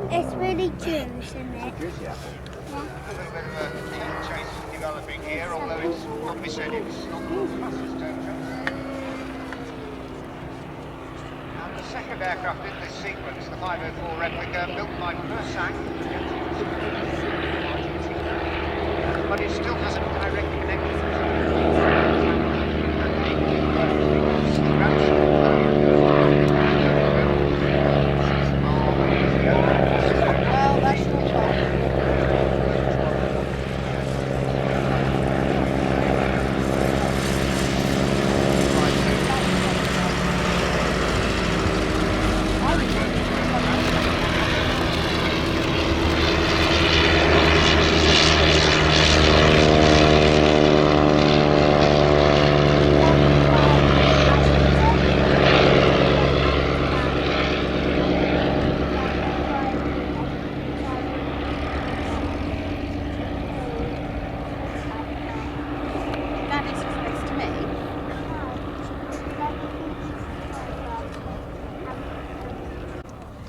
It's really juice, isn't it? Juice, yeah. Yeah. A little bit of a chase developing here, although it's not be said it's not the fastest turn chase. And the second aircraft in this sequence, the 504 Replica, built by Mersac, but it still has a direct connection to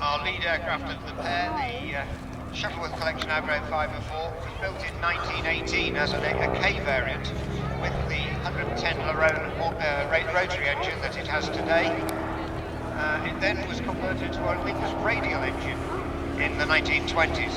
Our lead aircraft of the pair, the Shuttleworth Collection Avro 504, was built in 1918 as a K variant with the 110 Rhone rotary engine that it has today. It then was converted to a Link's radial engine in the 1920s.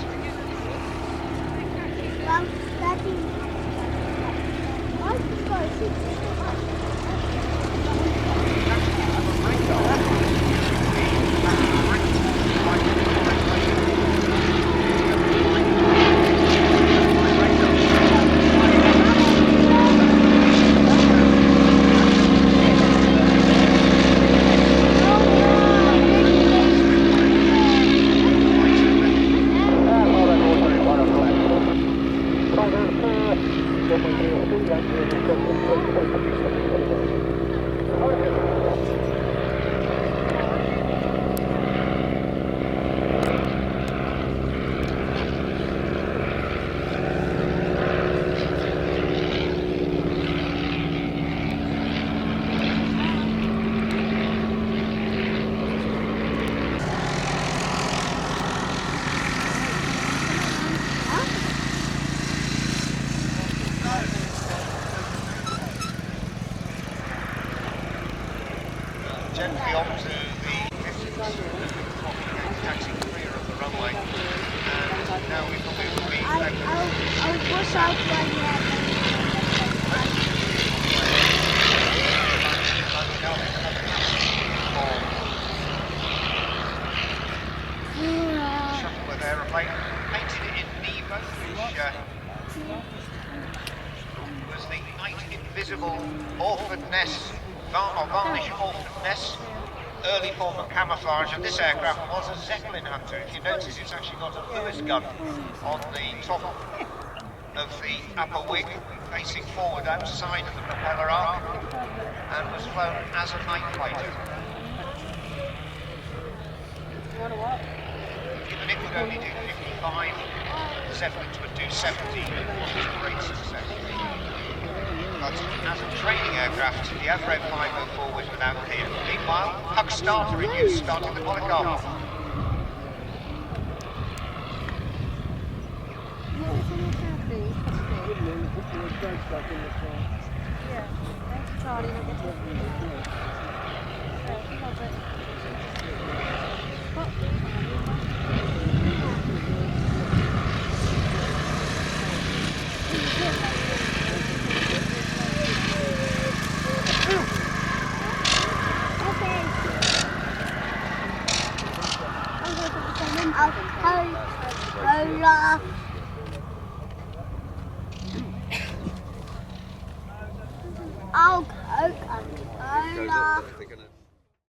gently onto the distance, taxing clear of the runway. And now we probably will be I'll push out one Shuttleworth aeroplane, painted in Nevo, which was the night invisible orphan nest, or varnish orphan nest, early form of camouflage. And this aircraft was a Zeppelin hunter. If you notice, it's actually got a Lewis gun on the top of the upper wing, facing forward outside of the propeller arc, and was flown as a night fighter. Given it would only do 55, the Zeppelins would do 70, it was a great success. But as a training aircraft, the Avro 504 was without peer. Meanwhile, Hug starter in use, starting the polycarb. I'll